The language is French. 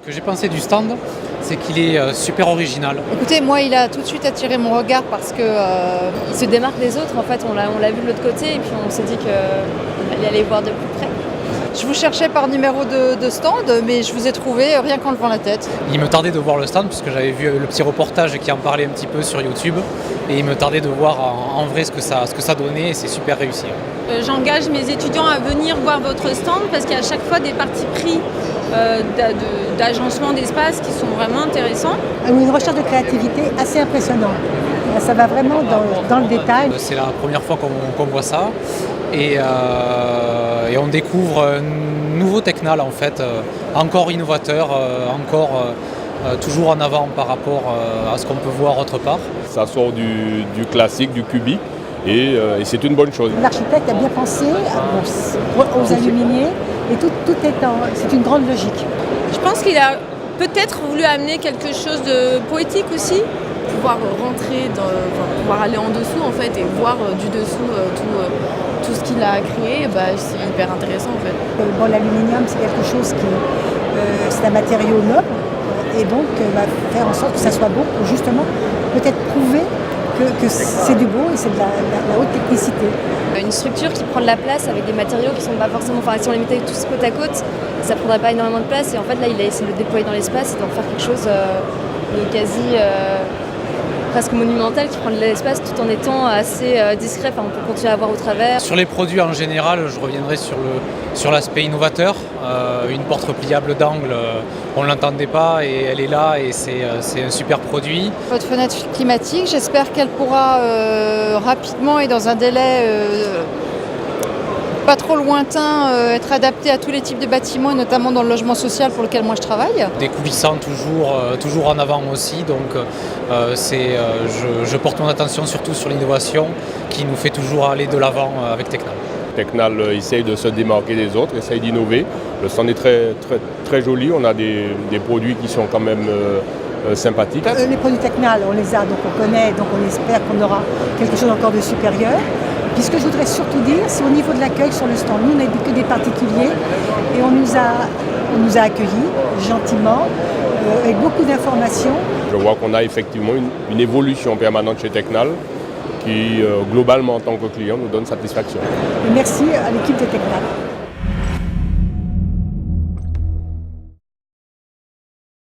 Ce que j'ai pensé du stand, c'est qu'il est super original. Écoutez, moi, il a tout de suite attiré mon regard parce que il se démarque des autres. En fait, on l'a vu de l'autre côté et puis on s'est dit qu'on allait aller voir de plus près. Je vous cherchais par numéro de stand, mais je vous ai trouvé rien qu'en levant la tête. Il me tardait de voir le stand puisque j'avais vu le petit reportage qui en parlait un petit peu sur YouTube et il me tardait de voir en vrai ce que ça donnait et c'est super réussi. J'engage mes étudiants à venir voir votre stand parce qu'il y a à chaque fois des partis pris d'agencement d'espace qui sont vraiment intéressants. Une recherche de créativité assez impressionnante. Ça va vraiment dans le détail. C'est la première fois qu'on voit ça et on découvre un nouveau Tecnal en fait, encore innovateur, toujours en avant par rapport à ce qu'on peut voir autre part. Ça sort du classique, du cubique et c'est une bonne chose. L'architecte a bien pensé aux aluminiers et c'est une grande logique. Je pense qu'il a peut-être voulu amener quelque chose de poétique aussi. Pouvoir rentrer, pouvoir aller en dessous en fait et voir du dessous tout ce qu'il a créé, c'est hyper intéressant en fait. Bon, l'aluminium c'est quelque chose c'est un matériau noble et donc faire en sorte que ça soit beau pour justement peut-être prouver que c'est du beau et c'est de la haute technicité. Une structure qui prend de la place avec des matériaux qui sont pas forcément, si on les mettait tous côte à côte, ça prendrait pas énormément de place et en fait là il a essayé de le déployer dans l'espace et d'en faire quelque chose de quasi presque monumental qui prend de l'espace tout en étant assez discret. On peut continuer à voir au travers. Sur les produits en général, je reviendrai sur l'aspect innovateur. Une porte repliable d'angle, on ne l'entendait pas et elle est là et c'est un super produit. Votre fenêtre climatique, j'espère qu'elle pourra rapidement et dans un délai pas trop lointain être adaptée à tous les types de bâtiments et notamment dans le logement social pour lequel moi je travaille. Découlissant toujours en avant aussi, donc je porte mon attention surtout sur l'innovation qui nous fait toujours aller de l'avant avec Tecnal. Tecnal essaye de se démarquer des autres, essaye d'innover. Le stand est très, très, très joli, on a des produits qui sont quand même sympathiques. Les produits Tecnal, on les a, donc on connaît, donc on espère qu'on aura quelque chose encore de supérieur. Puis ce que je voudrais surtout dire, c'est au niveau de l'accueil sur le stand. Nous, on n'a que des particuliers et on nous a accueillis gentiment, avec beaucoup d'informations. Je vois qu'on a effectivement une évolution permanente chez Tecnal qui, globalement, en tant que client, nous donne satisfaction. Et merci à l'équipe de Tecnal.